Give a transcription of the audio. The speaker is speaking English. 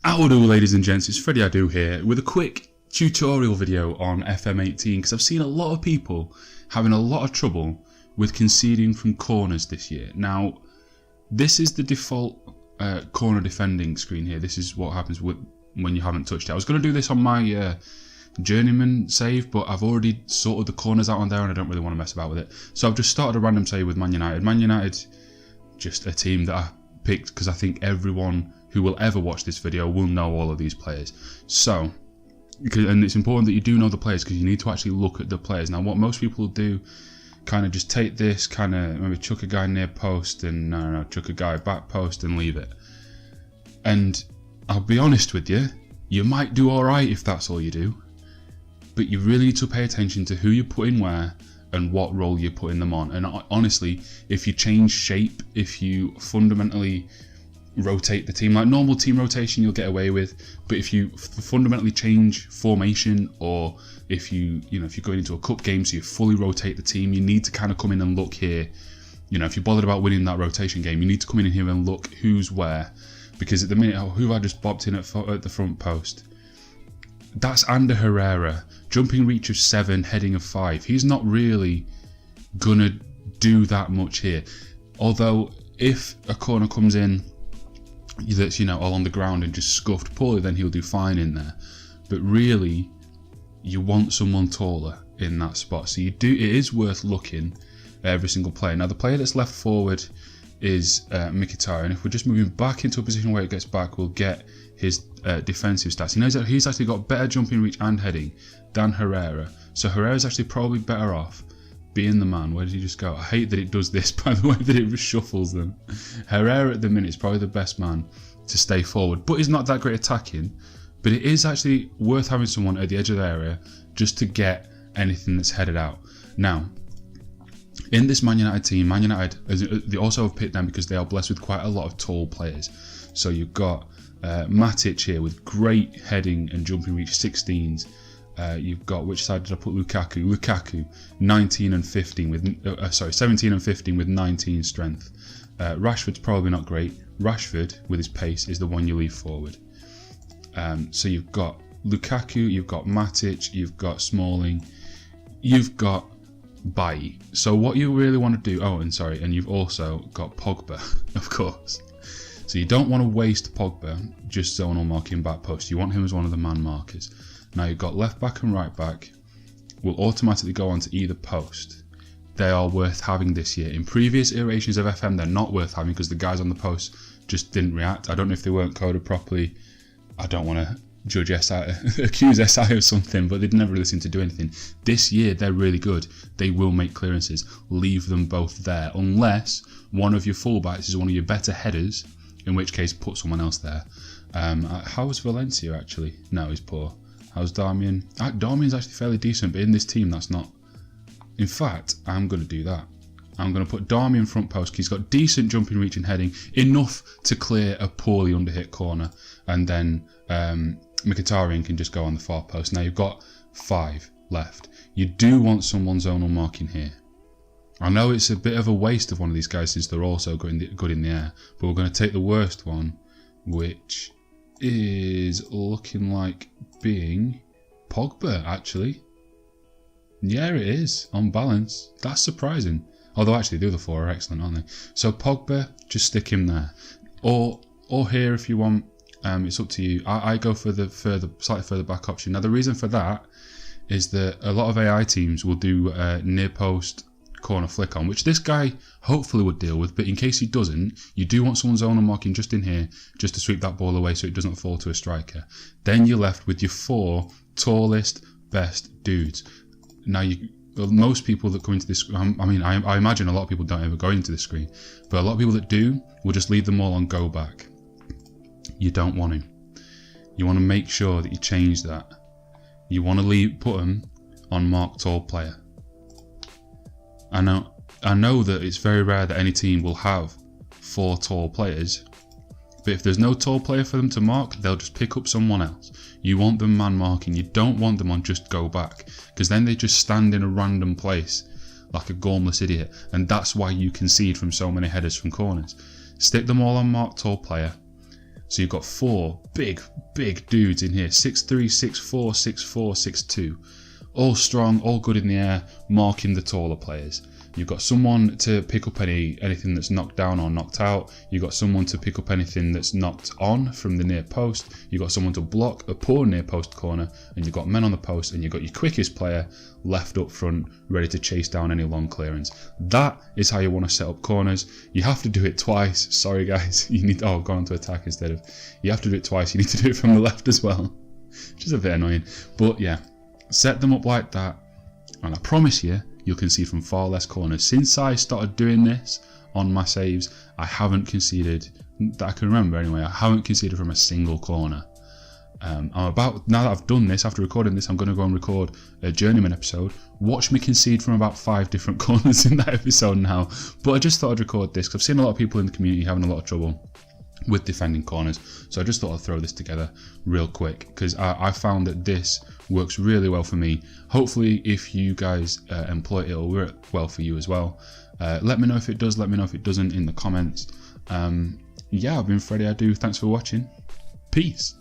How do, ladies and gents, it's Freddie Adu here with a quick tutorial video on FM18 because I've seen a lot of people having a lot of trouble with conceding from corners this year. Now, this is the default corner defending screen here. This is what happens when you haven't touched it. I was going to do this on my journeyman save, but I've already sorted the corners out on there and I don't really want to mess about with it. So I've just started a random save with Man United. Man United, just a team that I picked because I think everyone who will ever watch this video will know all of these players. So, and it's important that you do know the players because you need to actually look at the players. Now, what most people do, kind of just take this, kind of maybe chuck a guy near post and chuck a guy back post and leave it. And I'll be honest with you, you might do alright if that's all you do, but you really need to pay attention to who you put in where and what role you're putting them on. And honestly, if you change shape, if you fundamentally rotate the team, like normal team rotation you'll get away with, but if you fundamentally change formation, or if you're going into a cup game so you fully rotate the team, you need to kind of come in and look here. If you're bothered about winning that rotation game, you need to come in here and look who's where, because at the minute, who have I just bobbed in at the front post? That's Ander Herrera, jumping reach of 7, heading of 5. He's not really gonna do that much here, although if a corner comes in that's all on the ground and just scuffed poorly, then he'll do fine in there. But really, you want someone taller in that spot, so it is worth looking at every single player. Now, the player that's left forward is Mkhitaryan, and if we're just moving back into a position where it gets back, we'll get his defensive stats. He's actually got better jumping reach and heading than Herrera, so Herrera's actually probably better off being the man. Where did he just go? I hate that it does this, by the way, that it reshuffles them. Herrera at the minute is probably the best man to stay forward, but he's not that great attacking. But it is actually worth having someone at the edge of the area just to get anything that's headed out. Now, in this Man United team, Man United, they also have picked them because they are blessed with quite a lot of tall players. So you've got Matic here with great heading and jumping reach 16s. You've got, which side did I put Lukaku? Lukaku, 17 and 15 with 19 strength. Rashford's probably not great. Rashford, with his pace, is the one you leave forward. So you've got Lukaku, you've got Matic, you've got Smalling, you've got Bailly. So what you really want to do, and you've also got Pogba, of course. So you don't want to waste Pogba just zonal marking back post. You want him as one of the man markers. Now you've got left back and right back will automatically go onto either post. They are worth having this year. In previous iterations of FM, they're not worth having because the guys on the post just didn't react. I don't know if they weren't coded properly. I don't want to judge SI, accuse SI of something, but they'd never really seem to do anything. This year, they're really good. They will make clearances. Leave them both there, unless one of your fullbacks is one of your better headers, in which case put someone else there. How's Valencia actually? No, he's poor. How's Darmian? Darmian's actually fairly decent, but in this team, that's not. In fact, I'm going to do that. I'm going to put Darmian front post. He's got decent jumping reach and heading, enough to clear a poorly underhit corner, and then Mkhitaryan can just go on the far post. Now you've got 5 left. You do want someone zonal marking here. I know it's a bit of a waste of one of these guys since they're also good in the air, but we're going to take the worst one, which is looking like being Pogba, actually. Yeah, it is, on balance. That's surprising. Although actually the other 4 are excellent, aren't they? So Pogba, just stick him there. Or here if you want. It's up to you. I go for the slightly further back option. Now the reason for that is that a lot of AI teams will do near post corner flick on, which this guy hopefully would deal with, but in case he doesn't, you do want someone zonal marking just in here, just to sweep that ball away so it doesn't fall to a striker. Then you're left with your 4 tallest, best dudes. Now, most people that come into this, I imagine a lot of people don't ever go into this screen, but a lot of people that do will just leave them all on go back. You don't want him. You want to make sure that you change that. You want to put them on mark tall player. I know that it's very rare that any team will have 4 tall players, but if there's no tall player for them to mark, they'll just pick up someone else. You want them man marking. You don't want them on just go back, because then they just stand in a random place like a gormless idiot, and that's why you concede from so many headers from corners. Stick them all on mark tall player. So you've got 4 big dudes in here, 6'3", 6'4", 6'4", 6'2", all strong, all good in the air, marking the taller players. You've got someone to pick up anything that's knocked down or knocked out. You've got someone to pick up anything that's knocked on from the near post. You've got someone to block a poor near post corner, and you've got men on the post, and you've got your quickest player left up front, ready to chase down any long clearance. That is how you want to set up corners. You have to do it twice. Sorry guys, you need go on to attack instead of. You have to do it twice. You need to do it from the left as well, which is a bit annoying. But yeah, set them up like that, and I promise you'll concede from far less corners. Since I started doing this on my saves, I haven't conceded, that I can remember anyway, I haven't conceded from a single corner. Now that I've done this, after recording this, I'm going to go and record a Journeyman episode. Watch me concede from about 5 different corners in that episode now. But I just thought I'd record this because I've seen a lot of people in the community having a lot of trouble with defending corners, so I just thought I'd throw this together real quick because I found that this works really well for me. Hopefully if you guys employ it, it'll work well for you as well. Let me know if it does, let me know if it doesn't in the comments. Yeah, I've been Freddie I Do. Thanks for watching. Peace.